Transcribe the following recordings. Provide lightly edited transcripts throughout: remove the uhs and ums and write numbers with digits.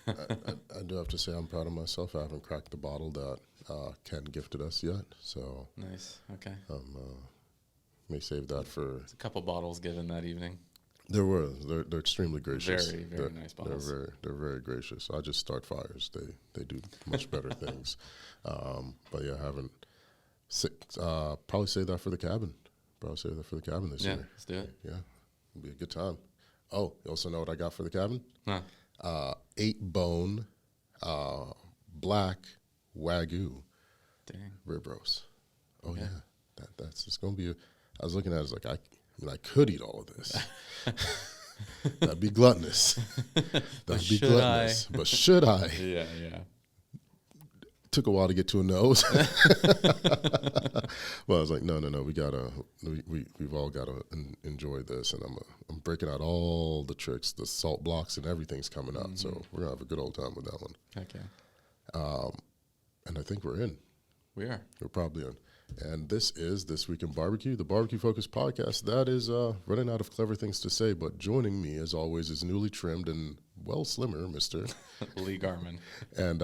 I do have to say I'm proud of myself. I haven't cracked the bottle that Ken gifted us yet, so Nice. Okay. may save that for. It's a couple bottles given that evening. They're extremely gracious. Very, very nice bottles. They're very gracious. I just start fires. They do much better things. But yeah, I haven't. Probably save that for the cabin. This Yeah, year. let's do it. Yeah, it'll be a good time. Oh, you also know what I got for the cabin? Huh. 8-bone black Wagyu Dang. rib roast. Oh Yeah. yeah, that's it's gonna be. I was looking at it, I was like, I could eat all of this. That'd be gluttonous. But should I? Yeah. Took a while to get to a nose. Well, I was like, no, we've all gotta enjoy this, and I'm breaking out all the tricks, the salt blocks, and everything's coming out. So we're gonna have a good old time with that one. Okay. And I think we're in. We are. We're probably in. And this is This Week in Barbecue, the barbecue-focused podcast that is running out of clever things to say, but joining me, as always, is newly trimmed and well slimmer, Mr. Lee Garman. And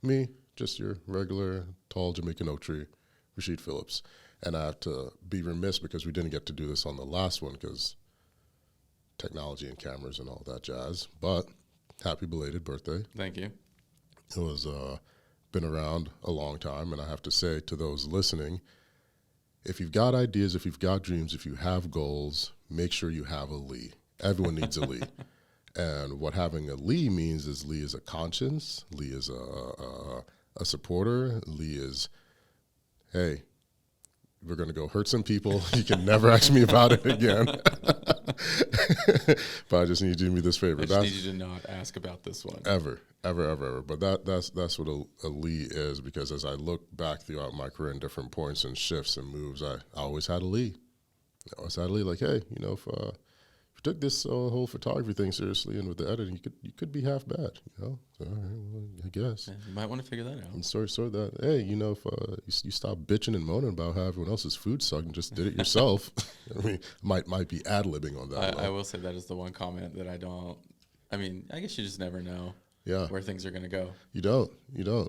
me, just your regular, tall Jamaican oak tree, Rasheed Phillips. And I have to be remiss because we didn't get to do this on the last one because technology and cameras and all that jazz. But happy belated birthday. Thank you. It was been around a long time, and I have to say to those listening, if you've got ideas, if you've got dreams, if you have goals, make sure you have a Lee. Everyone needs a Lee. And what having a Lee means is Lee is a conscience, Lee is a supporter, Lee is, hey, we're going to go hurt some people. You can never ask me about it again. But I just need you to do me this favor. I just need you to not ask about this one. Ever. But that's what a Lee is, because as I look back throughout my career in different points and shifts and moves, I always had a Lee. Like, hey, if you took this whole photography thing seriously and with the editing, you could be half bad, So, all right, well, I guess. Yeah, you might want to figure that out. And sort that, hey, if you stop bitching and moaning about how everyone else's food sucked and just did it yourself, I mean, might be ad-libbing on that. I will say that is the one comment that I guess you just never know. Yeah. Where things are going to go. You don't.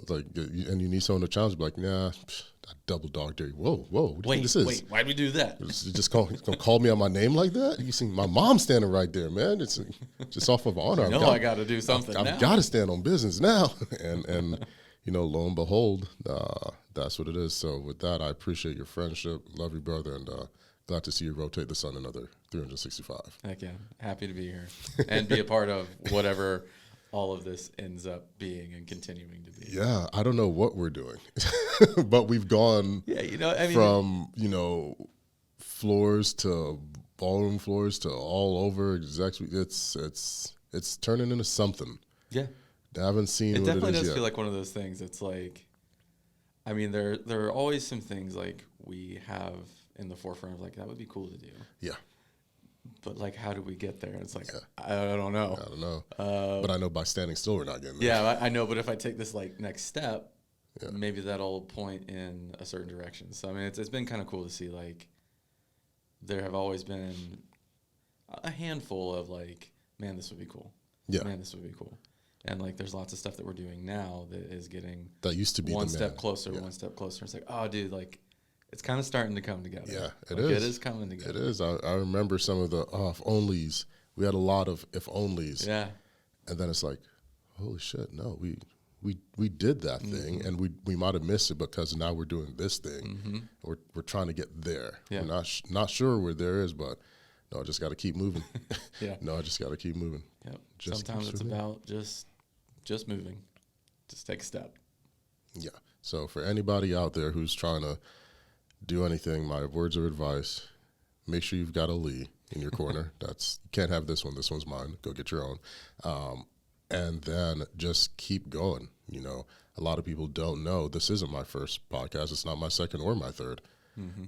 Like, and you need someone to challenge, be like, nah, I double dog dare you. Whoa, what do you think this is? Wait, why'd we do that? You just gonna call me on my name like that? You see my mom standing right there, man. It's just off of honor. I got to do something I've got to stand on business now. And lo and behold, that's what it is. So with that, I appreciate your friendship. Love you, brother, and glad to see you rotate the sun another 365. Heck yeah. Happy to be here and be a part of whatever all of this ends up being and continuing to be. Yeah, I don't know what we're doing, but we've gone from, floors to ballroom floors to all over. It's turning into something. Yeah. I haven't seen it what definitely it is does yet. feel like one of those things. It's like, there are always some things like we have in the forefront of like, that would be cool to do. Yeah. But like, how do we get there? It's like, I don't know. But I know by standing still, we're not getting there. Yeah, I know. But if I take this like next step, maybe that'll point in a certain direction. So, it's been kind of cool to see, like, there have always been a handful of like, man, this would be cool. Yeah. Man, this would be cool. And like, there's lots of stuff that we're doing now that is getting that used to be one step closer. It's like, oh, dude, like, it's kind of starting to come together. Yeah, it is. It is coming together. It is. I remember some of the if onlys. We had a lot of if onlys. Yeah. And then it's like, holy shit, no, we did that thing, and we might have missed it because now we're doing this thing. We're trying to get there. Yeah. We're not sure where there is, but no, I just got to keep moving. Yeah. No, I just got to keep moving. Yep. Sometimes it's about just moving. Just take a step. Yeah. So for anybody out there who's trying to do anything, my words of advice: make sure you've got a Lee in your corner. You can't have this one. This one's mine. Go get your own. And then just keep going. A lot of people don't know this isn't my first podcast. It's not my second or my third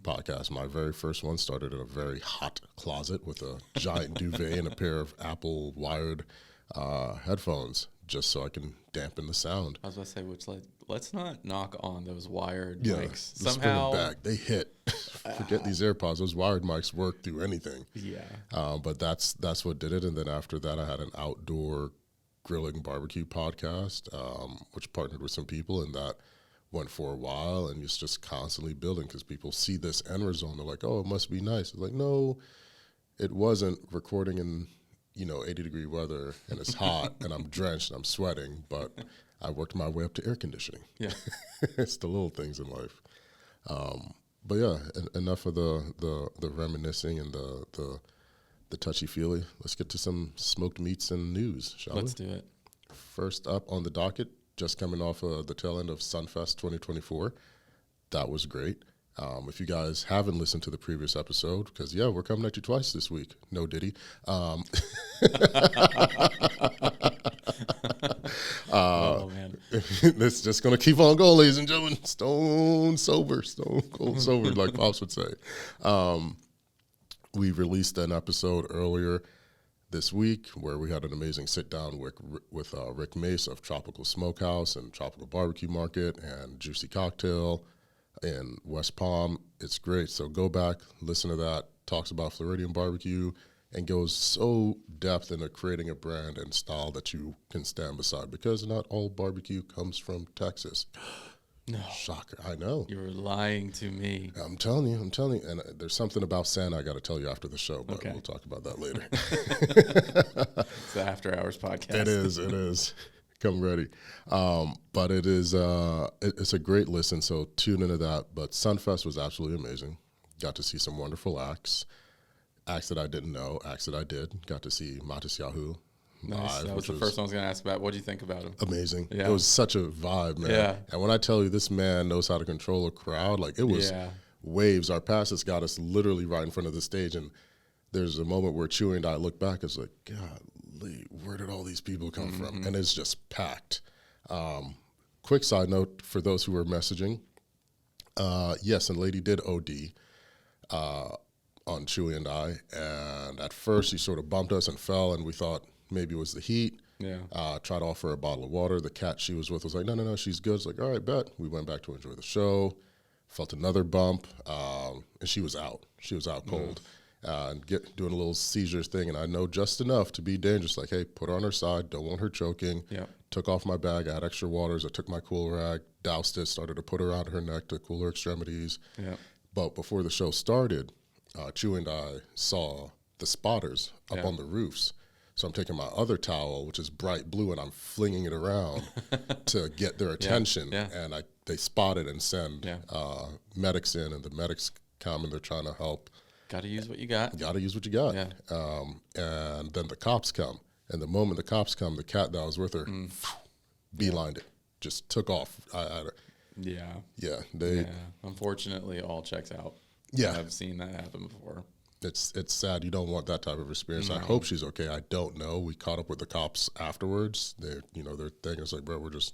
podcast. My very first one started in a very hot closet with a giant duvet and a pair of Apple wired headphones, just so I can dampen the sound. I was about to say, let's not knock on those wired Yeah, mics. the Somehow, spinning back, they hit. Forget these AirPods. Those wired mics work through anything. Yeah. But that's what did it. And then after that, I had an outdoor grilling barbecue podcast, which partnered with some people, and that went for a while, and it's just constantly building because people see this end result and they're like, oh, it must be nice. It's like, no, it wasn't. Recording in 80-degree weather and it's hot and I'm drenched and I'm sweating, but I worked my way up to air conditioning. Yeah. It's the little things in life. But yeah, enough of the reminiscing and the touchy-feely. Let's get to some smoked meats and news, shall we? Let's do it. First up on the docket, just coming off the tail end of Sunfest 2024. That was great. If you guys haven't listened to the previous episode, because, we're coming at you twice this week. No Diddy. Oh, man. It's just going to keep on going, ladies and gentlemen. Stone cold sober, like Pops would say. We released an episode earlier this week where we had an amazing sit-down with Rick Mace of Tropical Smokehouse and Tropical Barbecue Market and Juicy Cocktail in West Palm. It's great. So go back, listen to that. Talks about Floridian barbecue and goes so depth into creating a brand and style that you can stand beside, because not all barbecue comes from Texas. No. Shocker. I know. You're lying to me. I'm telling you. And there's something about Santa I got to tell you after the show, but we'll talk about that later. It's the After Hours podcast. It is. Come ready. But it is, it's a great listen, so tune into that. But Sunfest was absolutely amazing. Got to see some wonderful acts that I didn't know, acts that I did. Got to see Matis Yahoo Nice. live. That was the first one I was going to ask about. What do you think about him? Amazing. Yeah. It was such a vibe, man. Yeah. And when I tell you this man knows how to control a crowd, like it was waves. Our passes got us literally right in front of the stage, and there's a moment where Chewy and I look back, it's like, golly, where did all these people come from? And it's just packed. Quick side note for those who were messaging. Yes, and Lady did OD on Chewy and I. And at first, he sort of bumped us and fell, and we thought maybe it was the heat. Yeah. Tried to offer her a bottle of water. The cat she was with was like, no, she's good. It's like, all right, bet. We went back to enjoy the show. Felt another bump, and she was out. She was out cold. And doing a little seizures thing, and I know just enough to be dangerous. Like, hey, put her on her side. Don't want her choking. Yep. Took off my bag. I had extra waters. I took my cool rag, doused it, started to put her around her neck to cool her extremities. Yep. But before the show started, Chew and I saw the spotters up on the roofs. So I'm taking my other towel, which is bright blue, and I'm flinging it around to get their attention. Yeah. And they spot it and send medics in, and the medics come and they're trying to help. Got to use what you got. Got to use what you got. Yeah. And then the cops come. And the moment the cops come, the cat that was with her beelined it, just took off. Yeah. They. Unfortunately, all checks out. Yeah. I've seen that happen before. It's sad. You don't want that type of experience. No. I hope she's okay. I don't know. We caught up with the cops afterwards. Their thing is like, bro, we're just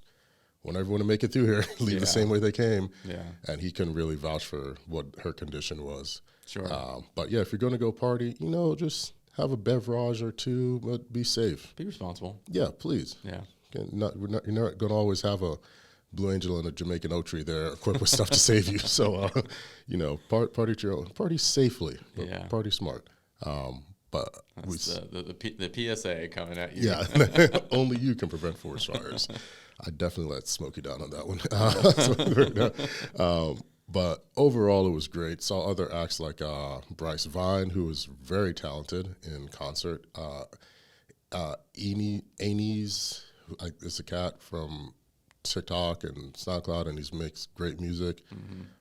want everyone to make it through here, leave the same way they came. Yeah. And he couldn't really vouch for what her condition was. Sure. But yeah, if you're going to go party, just have a beverage or two, but be safe. Be responsible. Yeah, please. Yeah. You're not going to always have a Blue Angel and a Jamaican oak tree there equipped with stuff to save you. So, party at your own. Party safely, but party smart. But that's the PSA coming at you. Yeah, only you can prevent forest fires. I definitely let Smokey down on that one. But overall, it was great. Saw other acts like Bryce Vine, who was very talented in concert. Amy's is a cat from TikTok and SoundCloud, and he makes great music.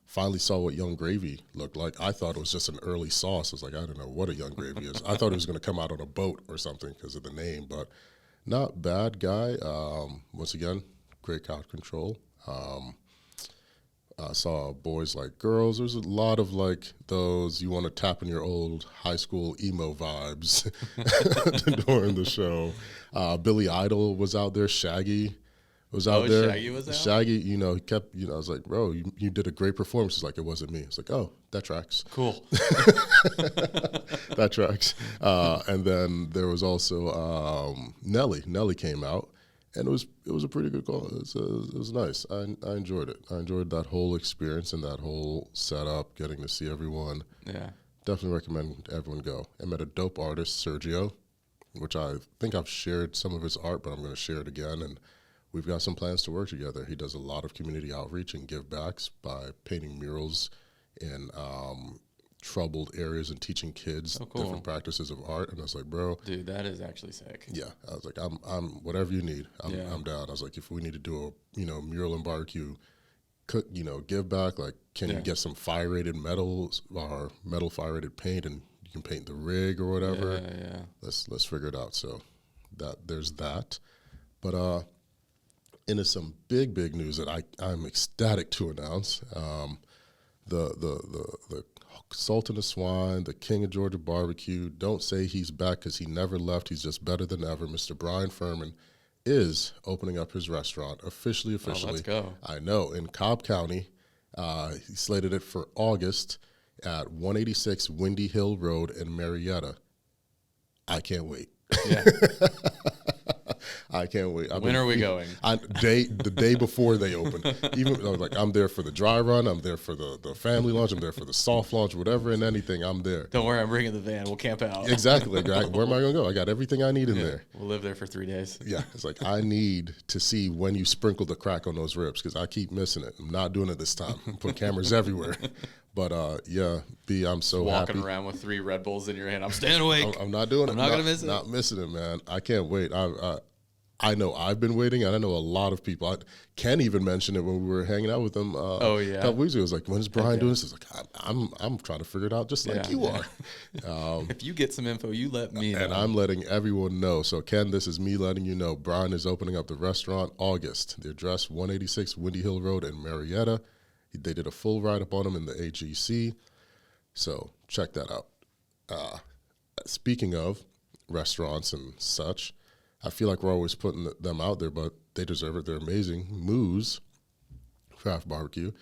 Finally saw what Young Gravy looked like. I thought it was just an early sauce. I was like, I don't know what a Young Gravy is. I thought it was going to come out on a boat or something because of the name, but not bad guy. Once again, great crowd control. I saw Boys Like Girls. There's a lot of like those you want to tap in your old high school emo vibes during the show. Billy Idol was out there. Shaggy was out there. Shaggy was out? Shaggy, he kept, I was like, bro, you did a great performance. He's like, it wasn't me. It's like, oh, that tracks. Cool. That tracks. And then there was also Nelly. Nelly came out, and it was a pretty good call. It was nice. I enjoyed it. I enjoyed that whole experience and that whole setup, getting to see everyone. Yeah. Definitely recommend everyone go. I met a dope artist, Sergio. which I think I've shared some of his art, but I'm going to share it again. And we've got some plans to work together. He does a lot of community outreach and give backs by painting murals in troubled areas and teaching kids different practices of art. And I was like, bro, dude, that is actually sick. Yeah, I was like, I'm whatever you need, I'm down. I was like, if we need to do a mural and barbecue, cook, give back. Like, can you get some fire rated metals or metal fire rated paint, and you can paint the rig or whatever. Yeah. Let's figure it out. So there's that. But into some big news that I'm ecstatic to announce. The Sultan of Swine, the King of Georgia Barbecue. Don't say he's back, because he never left. He's just better than ever. Mr. Bryan Furman is opening up his restaurant officially. Oh, let's go. I know, in Cobb County. He slated it for August at 186 Windy Hill Road in Marietta. I can't wait. Yeah. I can't wait. When are we going? The day before they open. Even like, I'm there for the dry run. I'm there for the family launch. I'm there for the soft launch, whatever and anything. I'm there. Don't worry, I'm bringing the van. We'll camp out. Exactly. Where am I going to go? I got everything I need in there. We'll live there for 3 days. Yeah. It's like, I need to see when you sprinkle the crack on those ribs, because I keep missing it. I'm not doing it this time. Put cameras everywhere. But yeah, B, I'm so happy. Walking around with 3 Red Bulls in your hand. I'm staying awake. I'm not doing it. I'm not going to miss it. Not missing it, man. I can't wait. I know I've been waiting, and I know a lot of people. Ken even mentioned it when we were hanging out with him a couple weeks ago. It was like, when's Bryan doing this? It's like, I'm trying to figure it out just like you are. If you get some info, you let me know. And I'm letting everyone know. So, Ken, this is me letting you know. Bryan is opening up the restaurant August. The address, 186 Windy Hill Road in Marietta. They did a full write-up on him in the AGC. So, check that out. Speaking of restaurants and such, I feel like we're always putting them out there, but they deserve it. They're amazing. Moos Craft BBQ.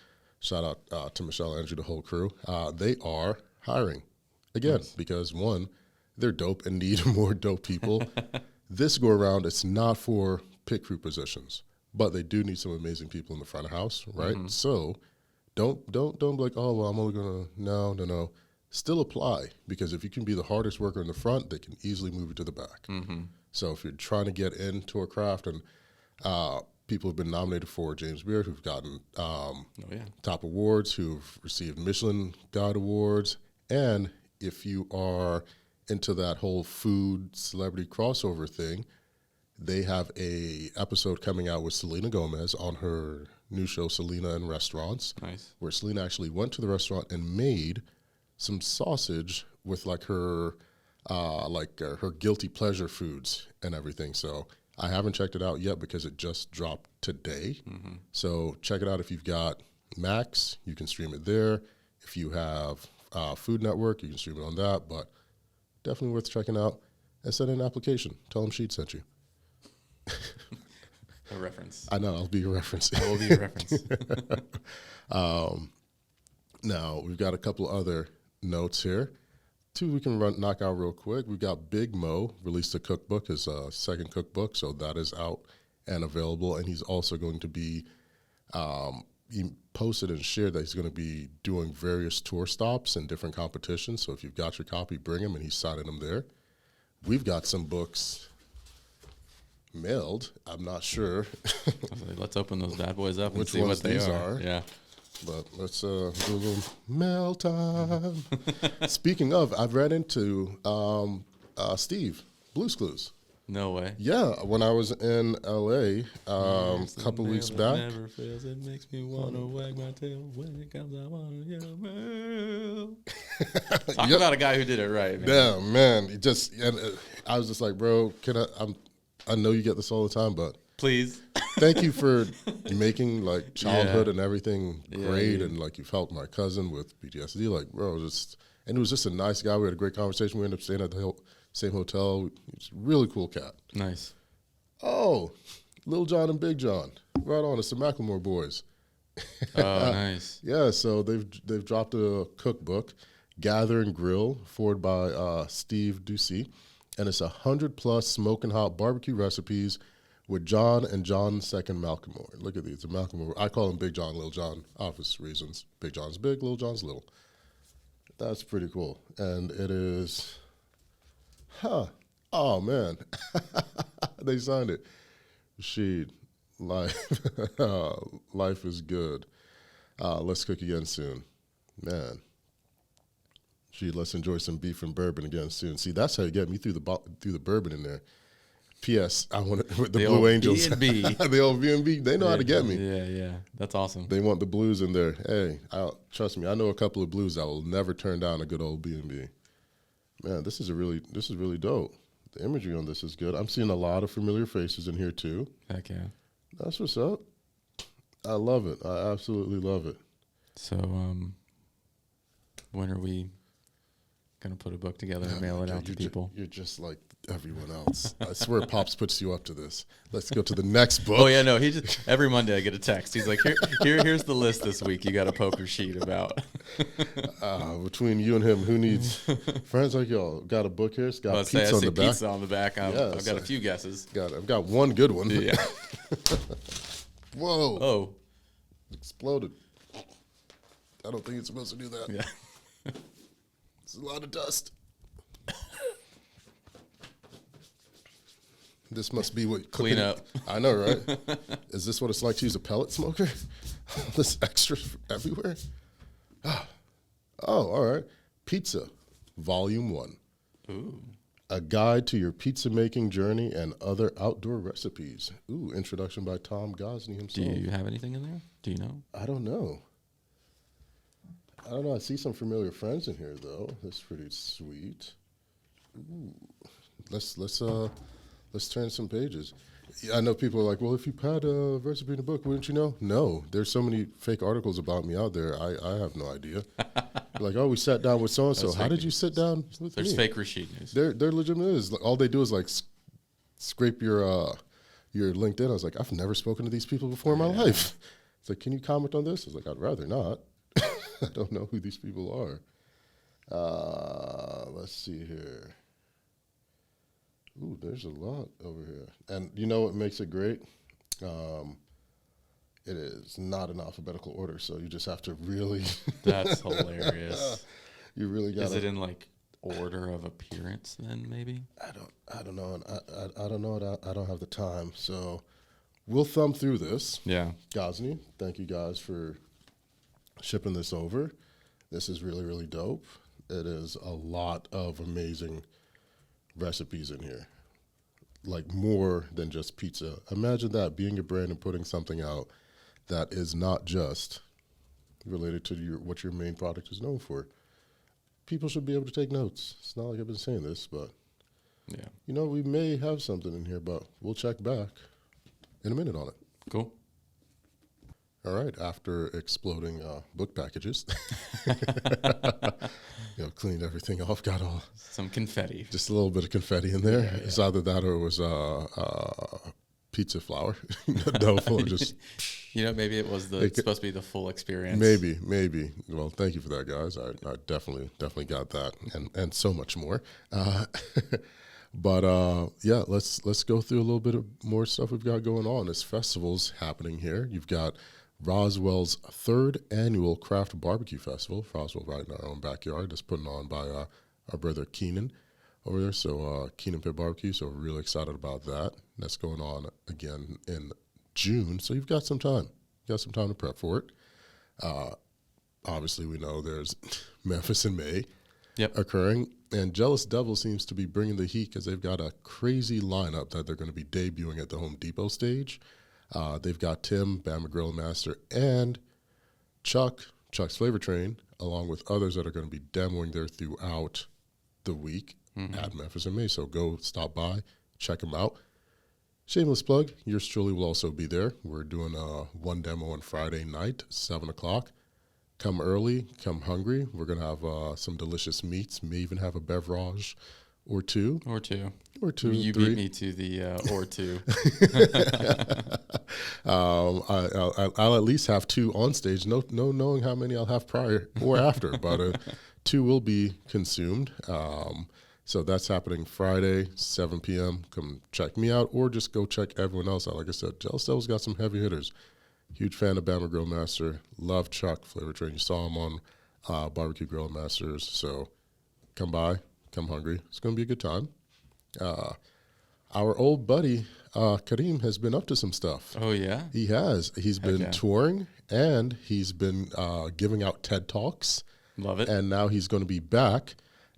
Shout out to Michelle, Andrew, the whole crew. They are hiring again because, one, they're dope and need more dope people. This go around, it's not for pit crew positions, but they do need some amazing people in the front of house, right? Mm-hmm. So don't be like, oh, well, I'm only gonna no. Still apply, because if you can be the hardest worker in the front, they can easily move you to the back. Mm-hmm. So if you're trying to get into a craft, and people have been nominated for James Beard, who've gotten top awards, who've received Michelin Guide awards, and if you are into that whole food celebrity crossover thing, they have a episode coming out with Selena Gomez on her new show, Selena in Restaurants. Nice. Where Selena actually went to the restaurant and made some sausage with like her guilty pleasure foods and everything. So I haven't checked it out yet because it just dropped today. Mm-hmm. So check it out. If you've got Max, you can stream it there. If you have Food Network, you can stream it on that. But definitely worth checking out, and send in an application. Tell them Sheet sent you. A reference. I know, I'll be your reference. I will be your reference. Now, we've got a couple other notes here. 2 we can knock out real quick. We've got Big Mo released a cookbook, his second cookbook, so that is out and available. And he's also going to be, he posted and shared that he's going to be doing various tour stops and different competitions. So if you've got your copy, bring them, and he's signing them there. We've got some books mailed. I'm not sure. Let's open those bad boys up and which see ones what they these are. Yeah. But let's do a little mail time. Speaking of, I've read into Steve, Blue's Clues. No way. Yeah, when I was in L.A. a couple weeks back. Never fails. It makes me want to wag my tail. When it comes, I want to yell mail. Talk about a guy who did it right, man. Damn, man. I was just like, bro, I know you get this all the time, but please. Thank you for making like childhood and everything great, and like you've helped my cousin with PTSD. Like, bro, and he was just a nice guy. We had a great conversation. We ended up staying at the same hotel. He's a really cool cat. Nice. Oh, Lil John and Big John, right on. It's the Macklemore boys. Oh, nice. Yeah, so they've dropped a cookbook, Gather and Grill, forward by Steve Ducey, and it's 100+ smoking hot barbecue recipes with John and John second Malcolmore. Look at these, the Malcolmore. I call him Big John, Lil John, obvious reasons. Big John's big, Lil John's little. That's pretty cool. And it is, Oh, man. They signed it. Rasheed, life is good. Let's cook again soon. Man. Rasheed, let's enjoy some beef and bourbon again soon. See, that's how you get me through the bourbon in there. P.S. I want it with the Blue Angels. B&B. The old B&B. They know how to get me. Yeah. That's awesome. They want the blues in there. Hey, trust me, I know a couple of blues that will never turn down a good old B&B. Man, this is really dope. The imagery on this is good. I'm seeing a lot of familiar faces in here too. Heck yeah. That's what's up. I love it. I absolutely love it. So, when are we gonna put a book together and mail it out to people? You're just like everyone else. I swear Pops puts you up to this. Let's go to the next book. Oh yeah, no, he just every Monday I get a text. He's like, here's the list this week. You got a poker sheet about. Between you and him, who needs friends like y'all? Got a book here. It's got pizza on the back. Pizza on the back. I've got a few guesses. I've got one good one. Yeah. Whoa. Oh. Exploded. I don't think it's supposed to do that. Yeah. It's a lot of dust. This must be what clean up. I know, right? Is this what it's like to use a pellet smoker? This extra everywhere. Oh, all right. Pizza, Volume 1. Ooh. A guide to your pizza making journey and other outdoor recipes. Ooh, introduction by Tom Gosney himself. Do you have anything in there? Do you know? I don't know. I see some familiar friends in here though. That's pretty sweet. Ooh. Let's turn some pages. Yeah, I know people are like, well, if you had a recipe in a book, wouldn't you know? No, there's so many fake articles about me out there. I have no idea. Like, oh, we sat down with so and so. How did you sit down with There's me? fake Rasheed news. They're legitimate news. All they do is like scrape your LinkedIn. I was like, I've never spoken to these people before in my life. It's like, can you comment on this? I was like, I'd rather not. I don't know who these people are. Let's see here. Ooh, there's a lot over here. And you know what makes it great? It is not in alphabetical order, so you just have to really... That's hilarious. You really got to... Is it in, like, order of appearance then, maybe? I don't know. I don't know. I don't have the time, so we'll thumb through this. Yeah. Gosney, thank you guys for shipping this over. This is really, really dope. It is a lot of amazing recipes in here, like more than just pizza. Imagine that, being a brand and putting something out that is not just related to what your main product is known for. People should be able to take notes. It's not like I've been saying this, but yeah, you know, we may have something in here, but we'll check back in a minute on it. Cool. All right, after exploding book packages, cleaned everything off, got all... Some confetti. Just a little bit of confetti in there. Yeah. It's either that or it was pizza flour. Dough full of just... maybe it was it's supposed to be the full experience. Maybe. Well, thank you for that, guys. I definitely got that and so much more. But let's go through a little bit of more stuff we've got going on. This festival's happening here. You've got Roswell's 3rd Annual Craft BBQ Festival. Roswell, right in our own backyard. That's put on by our brother Keenan over there. So Keenan Pit Barbecue. So we're really excited about that. That's going on again in June. So you've got some time. You got some time to prep for it. Obviously, we know there's Memphis in May occurring. And Jealous Devil seems to be bringing the heat because they've got a crazy lineup that they're going to be debuting at the Home Depot stage. They've got Tim, Bama Grill Master, and Chuck's Flavor Train, along with others that are going to be demoing there throughout the week at Memphis in May. So go stop by, check them out. Shameless plug, yours truly will also be there. We're doing one demo on Friday night, 7 o'clock. Come early, come hungry. We're going to have some delicious meats, may even have a beverage or two. Or two. three. You beat me to the or two. I'll at least have 2 on stage. No knowing how many I'll have prior or after, but 2 will be consumed. So that's happening Friday, 7 p.m. Come check me out or just go check everyone else out. Like I said, Jealous Devil's got some heavy hitters. Huge fan of Bama Grill Master. Love Chuck Flavor Train. You saw him on Barbecue Grill Masters. So come by, come hungry. It's going to be a good time. Our old buddy Kareem has been up to some stuff. Oh yeah, he has. He's been touring, and he's been giving out TED Talks. Love it. And now he's going to be back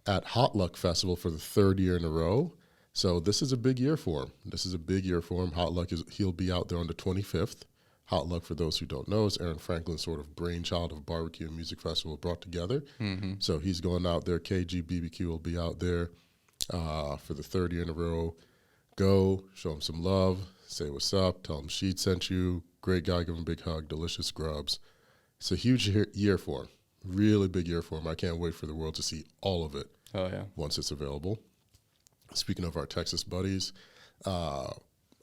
at Hotluck Festival for the 3rd year in a row. So this is a big year for him. Hotluck he'll be out there on the 25th. Hotluck, for those who don't know, is Aaron Franklin's sort of brainchild of barbecue and music festival brought together. Mm-hmm. So he's going out there. KG BBQ will be out there for the 3rd year in a row. Go, show him some love, say what's up, tell him Sheed sent you. Great guy, give him a big hug, delicious grubs. It's a huge year for him. Really big year for him. I can't wait for the world to see all of it. Oh, yeah. Once it's available. Speaking of our Texas buddies,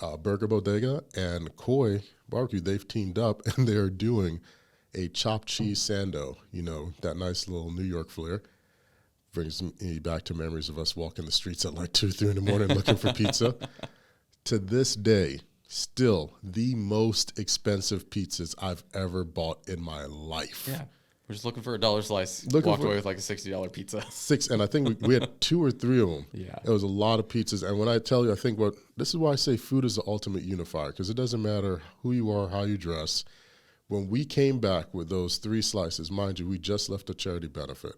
Bodegah and Khoi Barbecue, they've teamed up and they're doing a chopped cheese sando. You know, that nice little New York flair. Brings me back to memories of us walking the streets at like 2, 3 in the morning looking for pizza. To this day, still the most expensive pizzas I've ever bought in my life. Yeah. We're just looking for a $1 slice. Walked away with like a $60 pizza. And I think we had 2 or 3 of them. Yeah. It was a lot of pizzas. And when I tell you, this is why I say food is the ultimate unifier, because it doesn't matter who you are, how you dress. When we came back with those 3 slices, mind you, we just left a charity benefit.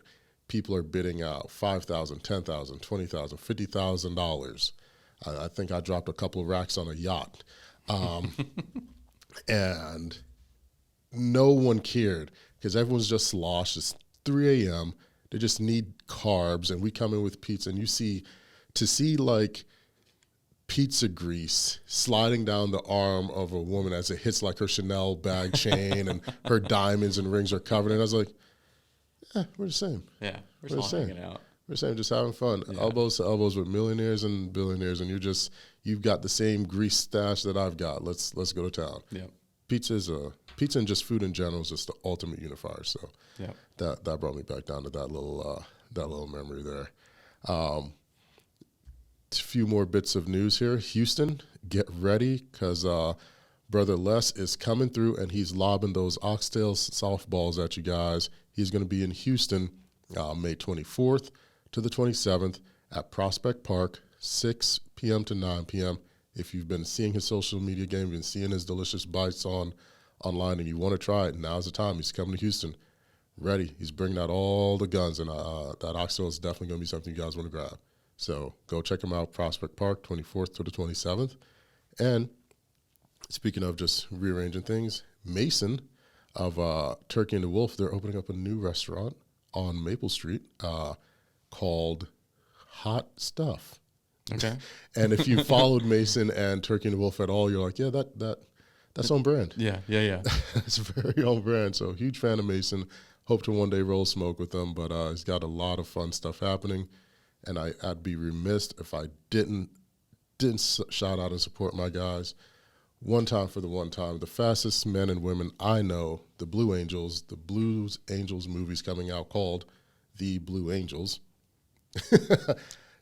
People are bidding out $5,000, $10,000, $20,000, $50,000. I think I dropped a couple of racks on a yacht. And no one cared because everyone's just sloshed. It's 3 a.m. They just need carbs, and we come in with pizza, and to see like pizza grease sliding down the arm of a woman as it hits like her Chanel bag chain and her diamonds and rings are covered. And I was like, yeah, we're the same. Yeah, we're just all hanging out. We're saying just having fun, elbows to elbows with millionaires and billionaires, and you've got the same grease stash that I've got. Let's go to town. Yeah, pizza and just food in general is just the ultimate unifier. So that brought me back down to that little memory there. A few more bits of news here. Houston, get ready because Brother Les is coming through and he's lobbing those oxtail softballs at you guys. He's going to be in Houston May 24th to the 27th at Prospect Park, 6 p.m. to 9 p.m. If you've been seeing his social media game, been seeing his delicious bites online, and you want to try it, now's the time. He's coming to Houston. Ready. He's bringing out all the guns, and that oxtail is definitely going to be something you guys want to grab. So go check him out, Prospect Park, 24th to the 27th. And speaking of just rearranging things, Mason of Turkey and the Wolf, they're opening up a new restaurant on Maple Street called Hot Stuff. Okay. And if you followed Mason and Turkey and the Wolf at all, you're like, yeah, that's on brand. Yeah. It's very on brand. So huge fan of Mason. Hope to one day roll smoke with him, but he's got a lot of fun stuff happening. And I'd be remiss if I didn't shout out and support my guys. One time, the fastest men and women I know, the Blue Angels, the Blues Angels movie's coming out called The Blue Angels.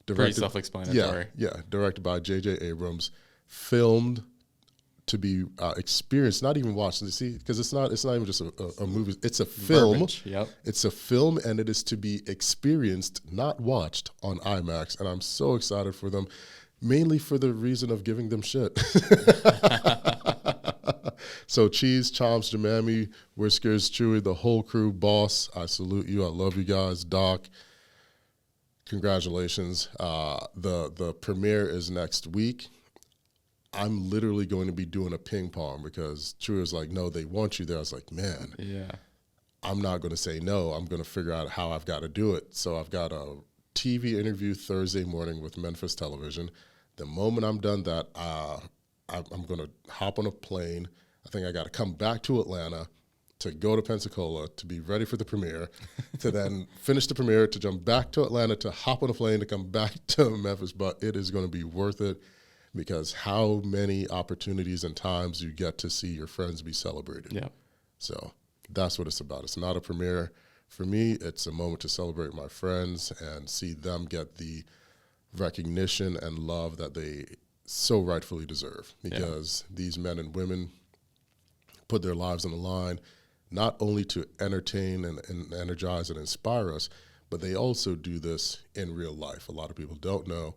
Pretty self-explanatory. Yeah, directed by J.J. Abrams, filmed to be experienced, not even watched. See, because it's not even just a movie. It's a film. Verbiage, yep. It's a film, and it is to be experienced, not watched on IMAX. And I'm so excited for them. Mainly for the reason of giving them shit. So Cheese, Chomps, Jamami, Whiskers, Chewy, the whole crew, boss, I salute you. I love you guys. Doc, congratulations. The premiere is next week. I'm literally going to be doing a ping pong because Chewy was like, no, they want you there. I was like, man, I'm not going to say no. I'm going to figure out how I've got to do it. So I've got a TV interview Thursday morning with Memphis Television. The moment I'm done that, I'm going to hop on a plane. I think I got to come back to Atlanta to go to Pensacola to be ready for the premiere, to then finish the premiere, to jump back to Atlanta, to hop on a plane, to come back to Memphis. But it is going to be worth it because how many opportunities and times you get to see your friends be celebrated. Yeah. So that's what it's about. It's not a premiere. For me, it's a moment to celebrate my friends and see them get the recognition and love that they so rightfully deserve because these men and women put their lives on the line, not only to entertain and energize and inspire us, but they also do this in real life. A lot of people don't know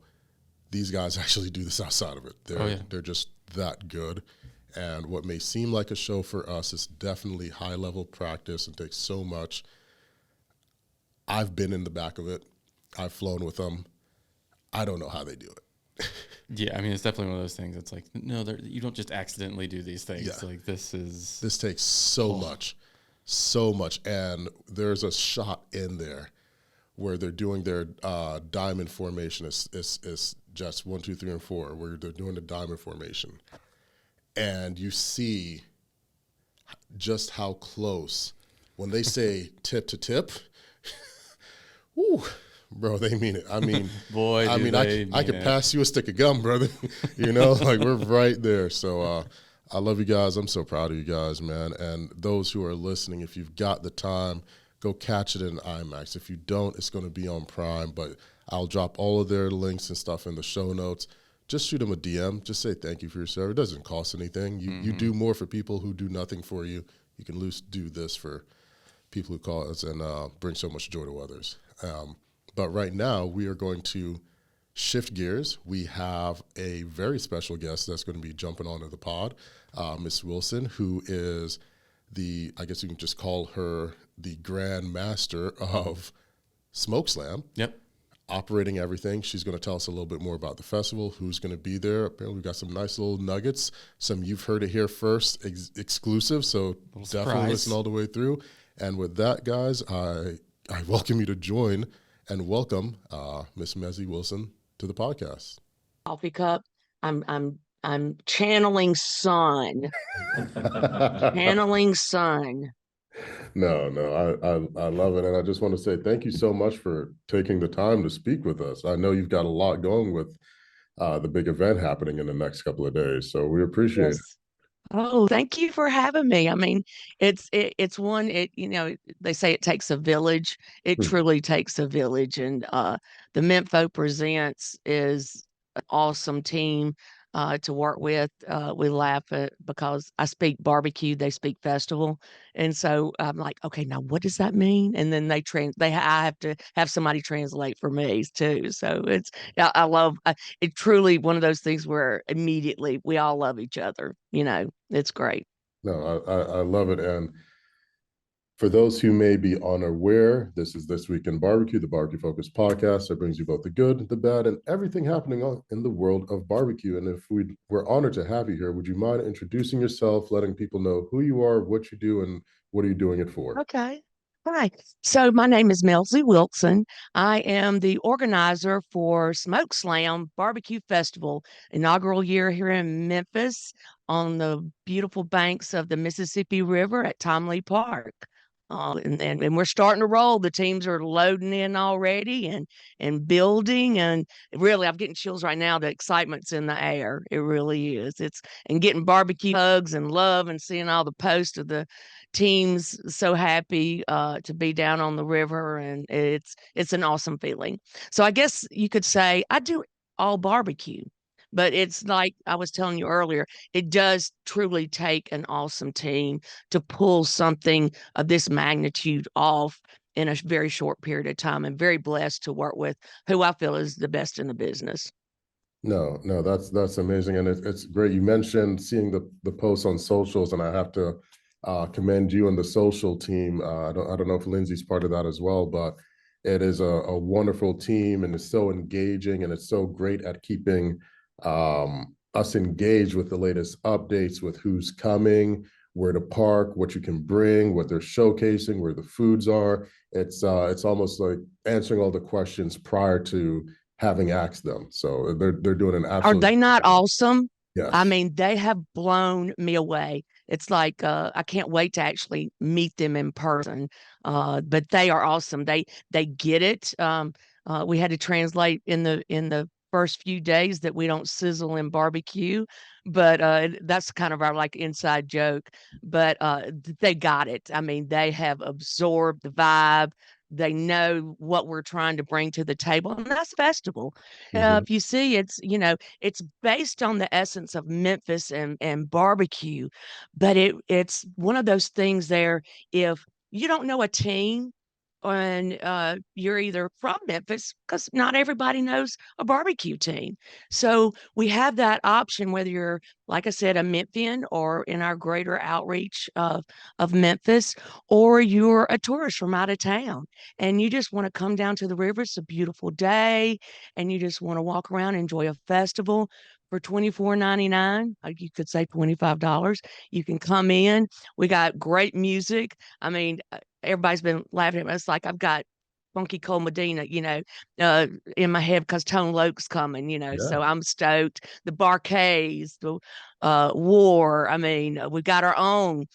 these guys actually do this outside of it. They're just that good. And what may seem like a show for us is definitely high level practice and takes so much. I've been in the back of it. I've flown with them. I don't know how they do it. Yeah, I mean, it's definitely one of those things. It's like, no, you don't just accidentally do these things. Yeah. Like, this takes so much. And there's a shot in there where they're doing their diamond formation. It's just 1, 2, 3, and 4, where they're doing the diamond formation. And you see just how close, when they say tip to tip, whoo, bro, they mean it. I mean, boy, I could pass you a stick of gum, brother. Like we're right there. So I love you guys. I'm so proud of you guys, man. And those who are listening, if you've got the time, go catch it in IMAX. If you don't, it's going to be on Prime, but I'll drop all of their links and stuff in the show notes. Just shoot them a DM. Just say thank you for your service. It doesn't cost anything. You do more for people who do nothing for you. You can do this for people who call us and bring so much joy to others. But right now, we are going to shift gears. We have a very special guest that's going to be jumping onto the pod, Miss Wilson, who is I guess you can just call her the Grand Master of Smokeslam. Yep. Operating everything. She's going to tell us a little bit more about the festival, who's going to be there. Apparently, we've got some nice little nuggets. Some you've heard it here first, exclusive, so definitely listen all the way through. And with that, guys, I welcome you to join and welcome Miss Melzie Wilson to the podcast. Coffee cup. I'm channeling sun. Channeling sun. No, I love it. And I just want to say thank you so much for taking the time to speak with us. I know you've got a lot going with the big event happening in the next couple of days. So we appreciate it. Oh, thank you for having me. I mean, it's one, they say it takes a village. It truly takes a village. And the Memphis Presents is an awesome team to work with. We laugh at because I speak barbecue, they speak festival. And so I'm like, okay, now what does that mean? And then I have to have somebody translate for me too. So I love it. Truly one of those things where immediately we all love each other. It's great. No, I love it. And for those who may be unaware, this is This Week in Barbecue, the barbecue focused podcast that brings you both the good, the bad, and everything happening in the world of barbecue. And if we're honored to have you here, would you mind introducing yourself, letting people know who you are, what you do, and what are you doing it for? Okay. Hi. So my name is Melzie Wilson. I am the organizer for Smokeslam BBQ Festival, inaugural year here in Memphis on the beautiful banks of the Mississippi River at Tom Lee Park. And we're starting to roll. The teams are loading in already and building. And really, I'm getting chills right now. The excitement's in the air. It really is. And getting barbecue hugs and love and seeing all the posts of the teams so happy to be down on the river. And it's an awesome feeling. So I guess you could say I do all barbecue. But it's like I was telling you earlier, it does truly take an awesome team to pull something of this magnitude off in a very short period of time. I'm very blessed to work with who I feel is the best in the business. No, that's amazing. And it's great. You mentioned seeing the posts on socials, and I have to commend you and the social team. I don't know if Lindsay's part of that as well, but it is a wonderful team, and it's so engaging, and it's so great at keeping us engaged with the latest updates, with who's coming, where to park, what you can bring, what they're showcasing, where the foods are. It's almost like answering all the questions prior to having asked them. So they're doing an absolute. Are they not awesome? Yes. I mean, they have blown me away. It's like I can't wait to actually meet them in person. But they are awesome. They get it. We had to translate in the first few days that we don't sizzle in barbecue, but that's kind of our like inside joke. But they got it. I mean, they have absorbed the vibe. They know what we're trying to bring to the table, and that's festival. If you see, it's based on the essence of Memphis and barbecue, but it's one of those things there. If you don't know a team, and you're either from Memphis, because not everybody knows a barbecue team. So we have that option, whether you're, like I said, a Memphian or in our greater outreach of Memphis, or you're a tourist from out of town and you just want to come down to the river. It's a beautiful day and you just want to walk around, enjoy a festival. For $24.99, you could say $25. You can come in. We got great music. I mean, everybody's been laughing at me. It's like I've got Funky Cole Medina, in my head because Tone Loke's coming, Yeah. so I'm stoked. The Barkays, the War. I mean, we got our own.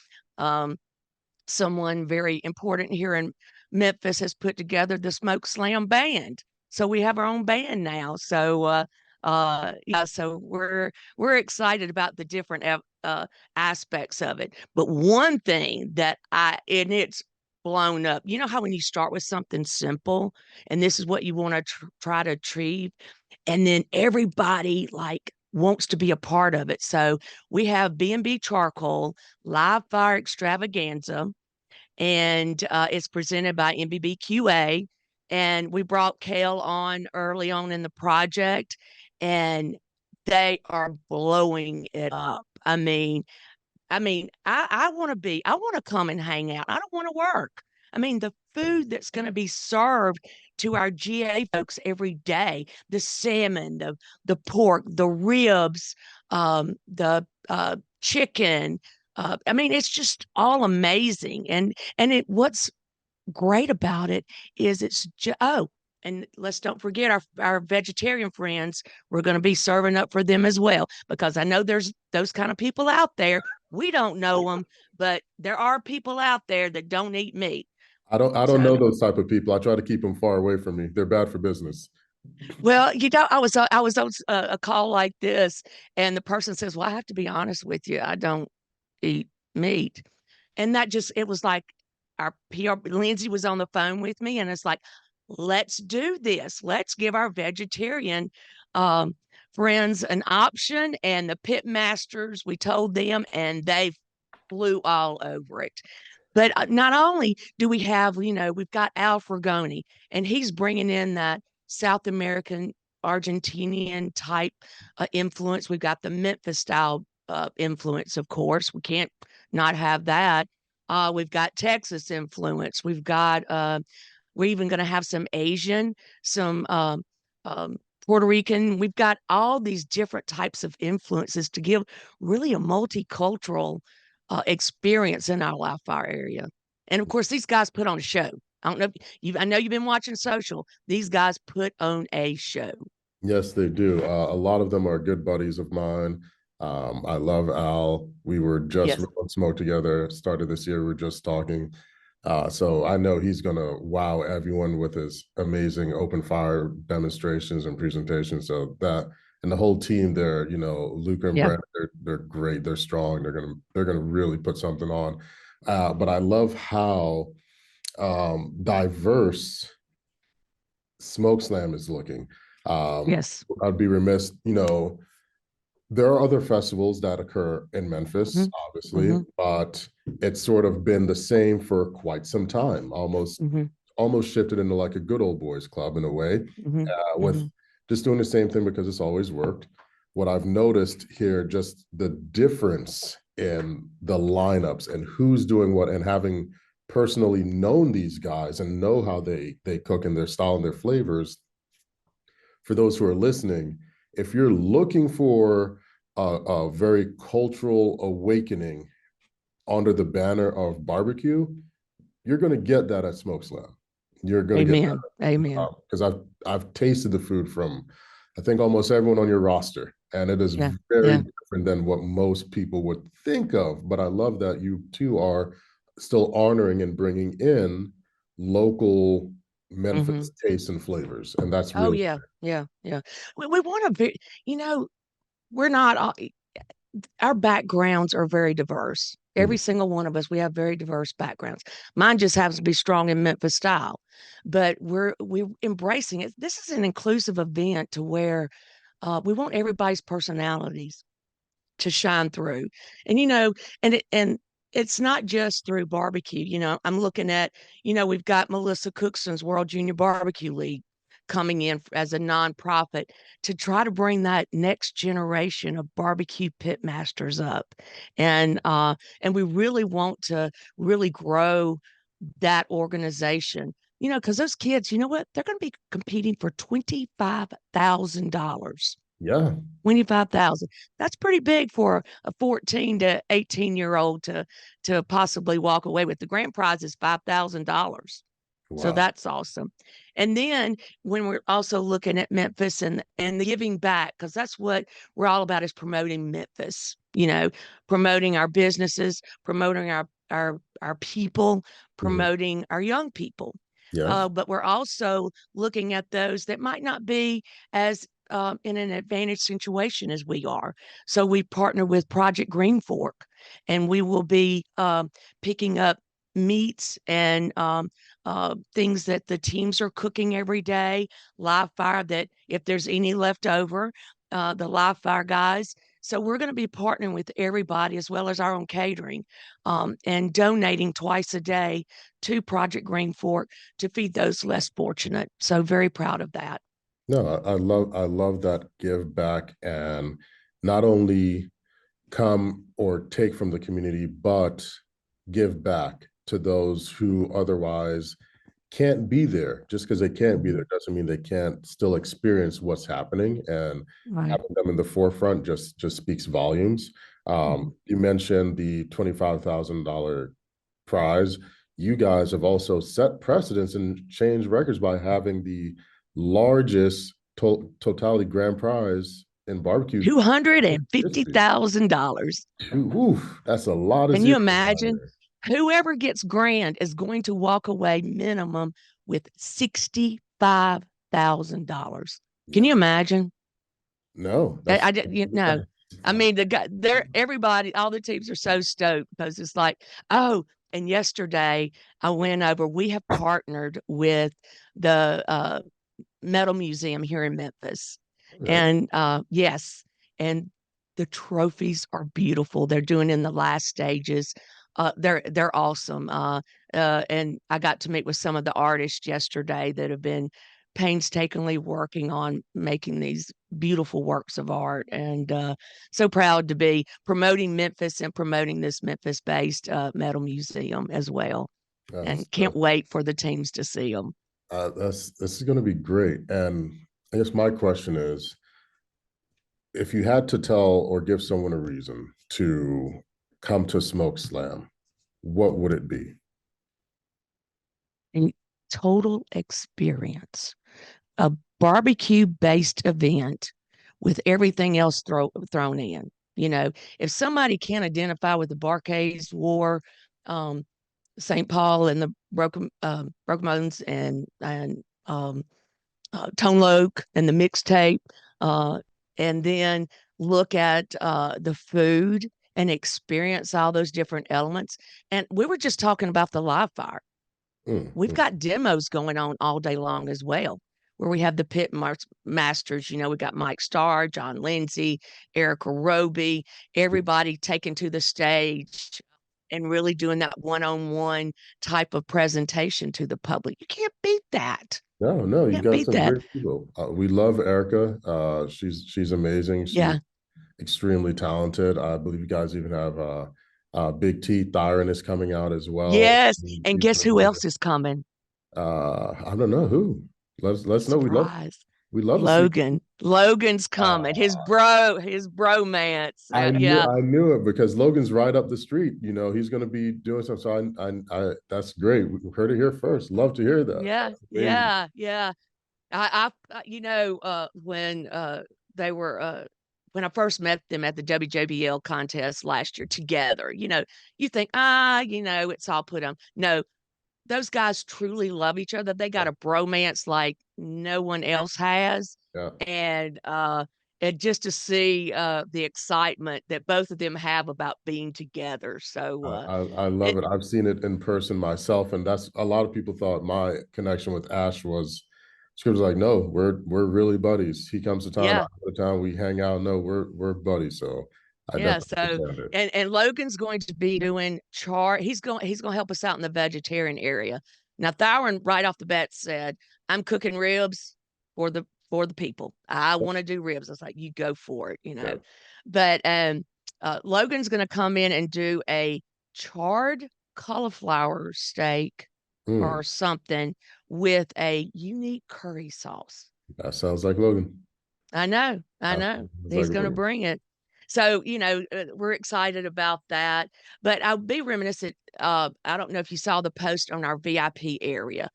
Someone very important here in Memphis has put together the Smokeslam band. So we have our own band now. So yeah, so we're excited about the different aspects of it. But one thing that and it's blown up. You know how when you start with something simple and this is what you want to try to achieve, and then everybody like wants to be a part of it. So we have B&B Charcoal Live Fire Extravaganza, and it's presented by MBBQA. And we brought Kale on early on in the project, and they are blowing it up. I I want to come and hang out. I don't want to work. I mean, the food that's going to be served to our GA folks every day, the salmon, the pork, the ribs, the chicken. I mean, it's just all amazing. And what's great about it is and let's don't forget our vegetarian friends. We're going to be serving up for them as well, because I know there's those kind of people out there. We don't know them, but there are people out there that don't eat meat. I don't know So, those type of people. I try to keep them far away from me. They're bad for business. well, I was on a call like this, and the person says, "Well, I have to be honest with you. I don't eat meat," and that just it was like our PR Lindsay was on the phone with me, and it's like, let's do this. Let's give our vegetarian um, friends an option. And the pit masters, we told them, and they flew all over it. But not only do we have, we've got Al Fragoni, and he's bringing in that South American, Argentinian type influence. We've got the Memphis style influence, of course. We can't not have that. We've got Texas influence. We're even going to have some Asian, some Puerto Rican. We've got all these different types of influences to give really a multicultural experience in our live fire area. And of course, these guys put on a show. I don't know if I know you've been watching social. These guys put on a show. Yes, they do. A lot of them are good buddies of mine. I love Al. We were just Yes. rolling smoke together. Started this year. We are just talking. So I know he's gonna wow everyone with his amazing open fire demonstrations and presentations. So that and the whole team there, Luca and Yeah. Brent, they're great. They're strong. They're gonna really put something on. But I love how diverse Smokeslam is looking. Yes. I'd be remiss, there are other festivals that occur in Memphis, Mm-hmm. obviously, Mm-hmm. but it's sort of been the same for quite some time, Mm-hmm. almost shifted into like a good old boys club in a way, Mm-hmm. Mm-hmm. with just doing the same thing because it's always worked. What I've noticed here, just the difference in the lineups and who's doing what, and having personally known these guys and know how they cook and their style and their flavors. For those who are listening, if you're looking for a very cultural awakening under the banner of barbecue, you're going to get that at Smokeslam. You're going to get Amen. Amen. because I've tasted the food from, I think, almost everyone on your roster, and it is Yeah. very Yeah. different than what most people would think of. But I love that you two are still honoring and bringing in local Mm-hmm. Memphis tastes and flavors, and that's Oh really yeah. Yeah. Yeah. We want to be, we're not all, our backgrounds are very diverse. Every Mhm. single one of us, we have very diverse backgrounds. Mine just happens to be strong in Memphis style, but we're embracing it. This is an inclusive event to where we want everybody's personalities to shine through, and and it's not just through barbecue. I'm looking at, we've got Melissa Cookson's World Junior Barbecue League coming in as a nonprofit to try to bring that next generation of barbecue pit masters up. And we really want to really grow that organization, because those kids, you know what? They're going to be competing for $25,000. Yeah. 25,000. That's pretty big for a 14 to 18-year-old to possibly walk away with. The grand prize is $5,000. Wow. So that's awesome. And then when we're also looking at Memphis and the giving back, because that's what we're all about, is promoting Memphis, promoting our businesses, promoting our people, promoting our young people. Yes. But we're also looking at those that might not be as in an advantaged situation as we are. So we partner with Project Green Fork, and we will be picking up meats and things that the teams are cooking every day, live fire, that if there's any left over, the live fire guys. So we're going to be partnering with everybody, as well as our own catering, and donating twice a day to Project Green Fork to feed those less fortunate. So very proud of that. No, I love that give back, and not only come or take from the community, but give back to those who otherwise can't be there. Just because they can't be there doesn't mean they can't still experience what's happening, and Right. having them in the forefront just speaks volumes. You mentioned the $25,000 prize. You guys have also set precedents and changed records by having the largest totality grand prize in barbecue. $250,000. That's a lot of Can you zeros. imagine? Whoever gets grand is going to walk away minimum with $65,000. Can you imagine? No, I mean, the guy there, everybody, all the teams are so stoked, because it's like, oh, and yesterday I went over, we have partnered with the Metal Museum here in Memphis. Okay. And yes, and the trophies are beautiful. They're doing in the last stages. They're awesome. And I got to meet with some of the artists yesterday that have been painstakingly working on making these beautiful works of art. And so proud to be promoting Memphis and promoting this Memphis-based metal museum as well. And can't wait for the teams to see them. This is going to be great. And I guess my question is, if you had to tell or give someone a reason to come to Smokeslam, what would it be? A total experience, a barbecue-based event with everything else thrown in. If somebody can't identify with the Barcades War, St. Paul and the Broken Bones and Tone Loc and the mixtape, and then look at the food and experience all those different elements. And we were just talking about the live fire. We've got demos going on all day long as well, where we have the pit masters. We got Mike Starr, John Lindsay, Erica Roby, everybody taken to the stage and really doing that one-on-one type of presentation to the public. You can't beat that. No, you got some great people. We love Erica. She's amazing. She's extremely talented. I believe you guys even have Big T Thyron is coming out as well. Yes, and guess who else is coming? I don't know who. Let's know. We love Logan. Logan's coming. His bromance. I knew it, because Logan's right up the street. He's going to be doing something. So I that's great. We heard it here first. Love to hear that. Yeah. I when they were when I first met them at the WJBL contest last year together, you think, it's all put on. No, those guys truly love each other. They got a bromance like no one else has. Yeah. And just to see the excitement that both of them have about being together. So I love it. I've seen it in person myself, and that's a lot of people thought my connection with Ash was. She was like, "No, we're really buddies. He comes to town, I go to town, we hang out. No, we're buddies." So I Yeah, definitely so understand it. and Logan's going to be doing he's going to help us out in the vegetarian area. Now Thyron right off the bat said, "I'm cooking ribs for the people. I want to do ribs." I was like, "You go for it, you Yeah. know." But Logan's going to come in and do a charred cauliflower steak Mm, or something with a unique curry sauce. that sounds like Logan. I know, I That know. sounds like He's going to Logan. bring it. So, we're excited about that. But I'll be reminiscent. I don't know if you saw the post on our VIP area.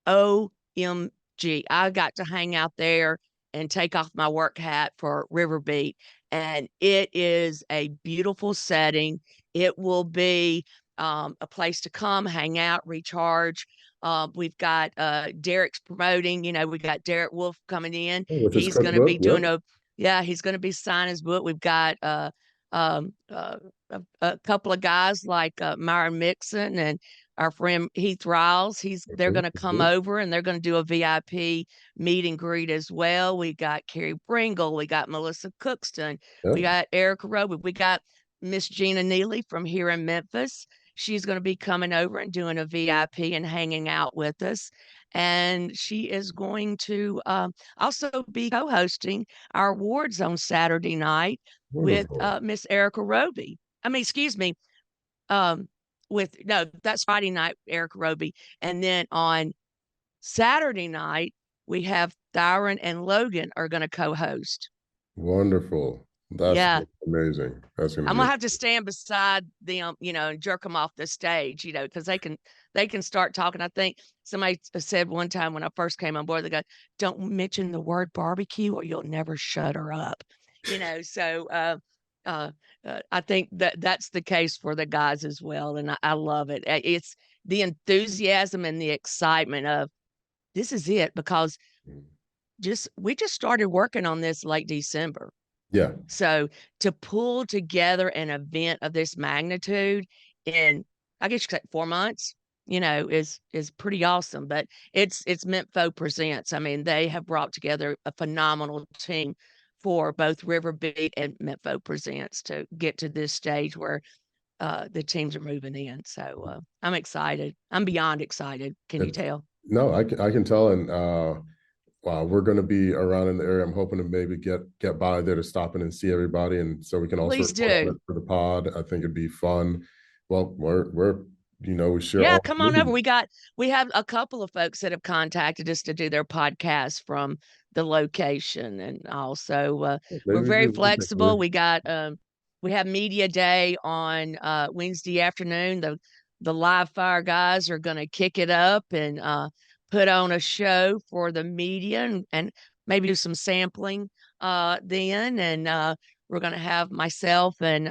OMG. I got to hang out there and take off my work hat for River Beat. And it is a beautiful setting. It will be a place to come, hang out, recharge. We've got Derek's promoting, we got Derek Wolf coming in. With his He's going to be cookbook, doing yep. he's going to be signing his book. We've got um, uh, a couple of guys like Myron Mixon and our friend Heath Riles. They're Okay, going to that's come good. over and they're going to do a VIP meet and greet as well. We got Carrie Pringle, we got Melissa Cookston, we Yeah. got Erica Roby, we got Miss Gina Neely from here in Memphis. She's going to be coming over and doing a VIP and hanging out with us. And she is going to also be co hosting our awards on Saturday night with Wonderful. Miss Erica Roby. I mean, excuse me, um, with no, that's Friday night, Erica Roby. And then on Saturday night, we have Thyron and Logan are going to co host. Wonderful. That's Yeah. amazing. That's going to I'm be gonna have to stand beside them, and jerk them off the stage, because they can start talking. I think somebody said one time when I first came on board, they go, "Don't mention the word barbecue, or you'll never shut her up." So uh, I think that's the case for the guys as well, and I love it. It's the enthusiasm and the excitement of this is it because we just started working on this late December. yeah. So to pull together an event of this magnitude in, I guess you could say 4 months, is pretty awesome. But it's Mempho Presents. I mean, they have brought together a phenomenal team for both River Beat and Mempho Presents to get to this stage where the teams are moving in. So I'm excited. I'm beyond excited. Can you It's tell? no, I can tell, and wow, we're going to be around in the area. I'm hoping to maybe get by there to stop in and see everybody, and so we can also Please report on do. it for the pod. I think it'd be fun. Well, we're we share Yeah, all come on over. needs. We have a couple of folks that have contacted us to do their podcast from the location, and also Maybe we're we very can take flexible. We have media day on Wednesday afternoon. The live fire guys are going to kick it up and put on a show for the media and maybe do some sampling then, and we're going to have myself and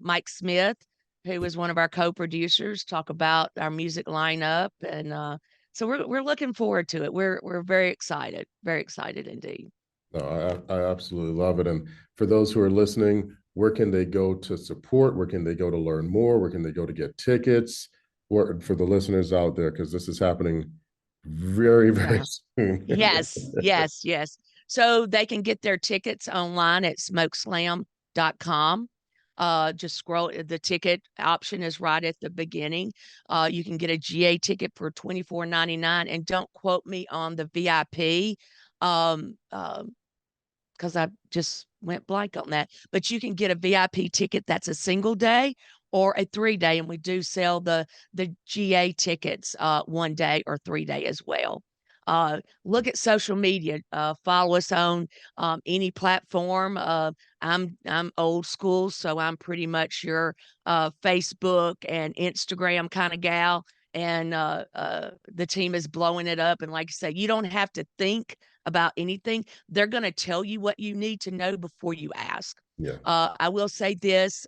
Mike Smith, who is one of our co-producers, talk about our music lineup, and so we're looking forward to it. We're very excited indeed. No, I absolutely love it. And for those who are listening, where can they go to support? Where can they go to learn more? Where can they go to get tickets? For the listeners out there, because this is happening very, very Yeah. soon. Yes, yes, yes. So they can get their tickets online at smokeslam.com. Just scroll. The ticket option is right at the beginning. You can get a GA ticket for $24.99, and don't quote me on the VIP, um, because I just went blank on that. But you can get a VIP ticket that's a single day or a 3 day, and we do sell the GA tickets 1 day or 3 day as well. Look at social media. Follow us on any platform. I'm old school, so I'm pretty much your Facebook and Instagram kind of gal. And the team is blowing it up. And like I say, you don't have to think about anything. They're going to tell you what you need to know before you ask. Yeah. I will say this: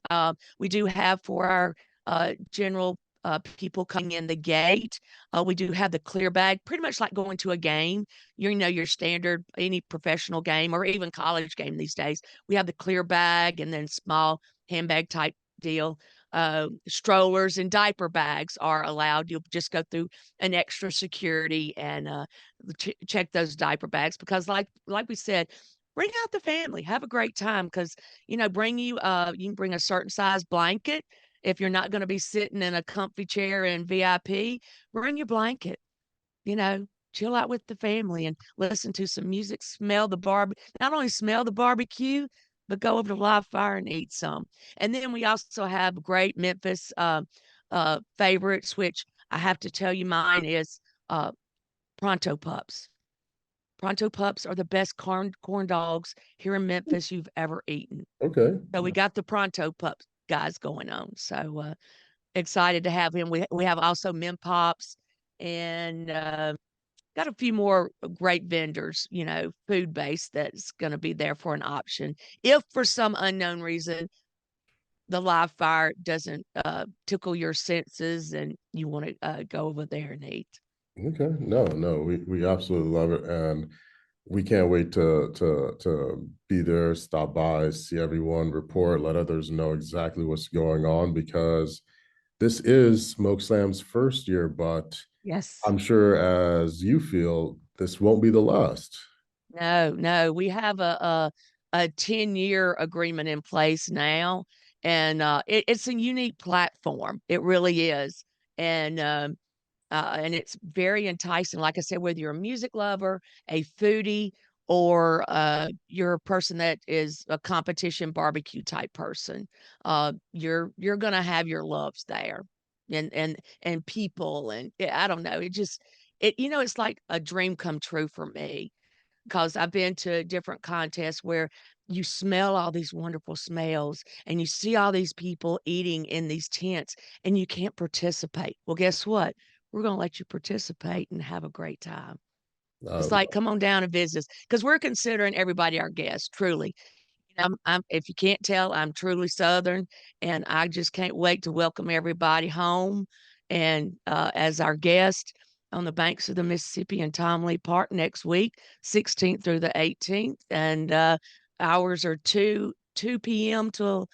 we do have for our general people coming in the gate. We do have the clear bag, pretty much like going to a game. Your standard any professional game or even college game these days. We have the clear bag and then small handbag type deal. Strollers and diaper bags are allowed. You'll just go through an extra security and check those diaper bags because, like we said, bring out the family, have a great time. Because you can bring a certain size blanket. If you're not going to be sitting in a comfy chair in VIP, bring your blanket, chill out with the family and listen to some music, not only smell the barbecue, but go over to live fire and eat some. And then we also have great Memphis favorites, which I have to tell you, mine is uh, Pronto Pups. Pronto Pups are the best corn dogs here in Memphis you've ever eaten. Okay. So we got the Pronto Pups guys going on. So excited to have him. We have also Mem Pops and got a few more great vendors, food based that's going to be there for an option. If for some unknown reason the live fire doesn't tickle your senses and you want to go over there and eat. Okay. No, we absolutely love it. And we can't wait to be there, stop by, see everyone, report, let others know exactly what's going on, because this is Smokeslam's first year, but Yes. I'm sure as you feel, this won't be the last. No, we have a 10-year agreement in place now, and it's a unique platform. It really is, and it's very enticing. Like I said, whether you're a music lover, a foodie, or you're a person that is a competition barbecue type person, you're gonna have your loves there, and people, and I don't know. It's like a dream come true for me because I've been to different contests where you smell all these wonderful smells and you see all these people eating in these tents and you can't participate. Well, guess what? We're going to let you participate and have a great time. It's like, come on down and visit us because we're considering everybody our guest, truly. If you can't tell, I'm truly Southern, and I just can't wait to welcome everybody home and as our guest on the banks of the Mississippi in Tom Lee Park next week, 16th through the 18th, and hours are 2 p.m. till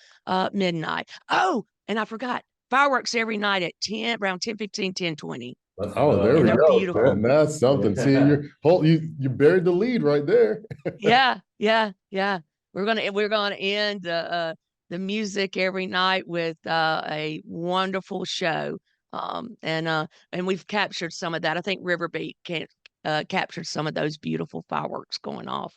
midnight. Oh, and I forgot fireworks every night at 10, around 10:15, 10:20. Oh, there we They're go. beautiful. That's something. See, you buried the lead right there. Yeah. We're gonna end the music every night with a wonderful show. And we've captured some of that. I think Riverbeat captured some of those beautiful fireworks going off.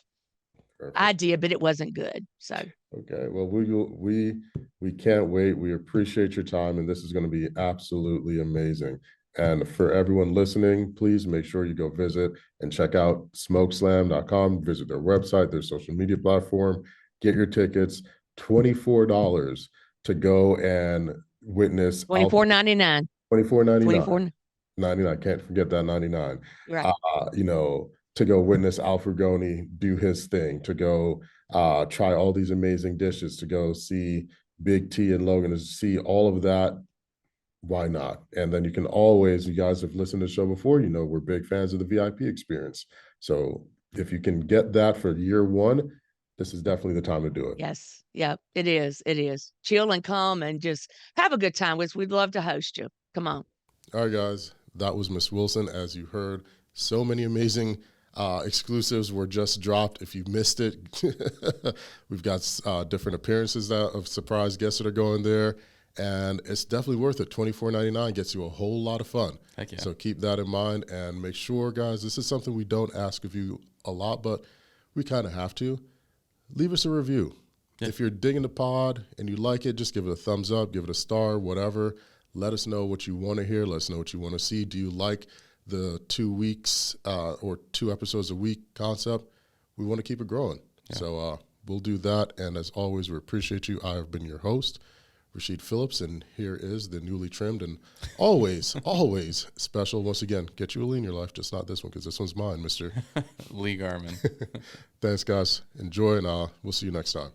Perfect. I did, but it wasn't good. So okay, well, we can't wait. We appreciate your time, and this is going to be absolutely amazing. And for everyone listening, please make sure you go visit and check out smokeslam.com, visit their website, their social media platform, get your tickets, $24 to go and witness $24.99. $24.99. Can't forget that 99. Right. To go witness Alfred Goni do his thing, to go try all these amazing dishes, to go see Big T and Logan, to see all of that. Why not? And then you guys have listened to the show before, we're big fans of the VIP experience. So if you can get that for year one, this is definitely the time to do it. Yes. Yeah, it is. It is. Chill and come and just have a good time. We'd love to host you. Come on. All right, guys. That was Miss Wilson. As you heard, so many amazing exclusives were just dropped. If you missed it, we've got different appearances of surprise guests that are going there. And it's definitely worth it. $24.99 gets you a whole lot of fun. Heck yeah. So keep that in mind and make sure, guys, this is something we don't ask of you a lot, but we kind of have to. Leave us a review. Yeah. If you're digging the pod and you like it, just give it a thumbs up, give it a star, whatever. Let us know what you want to hear. Let us know what you want to see. Do you like the 2 weeks or 2 episodes a week concept? We want to keep it growing. Yeah. So we'll do that. And as always, we appreciate you. I have been your host, Rasheed Phillips, and here is the newly trimmed and always special. Once again, get you a Lee in your life, just not this one, because this one's mine, Mr. Lee Garman. Thanks, guys. Enjoy, and we'll see you next time.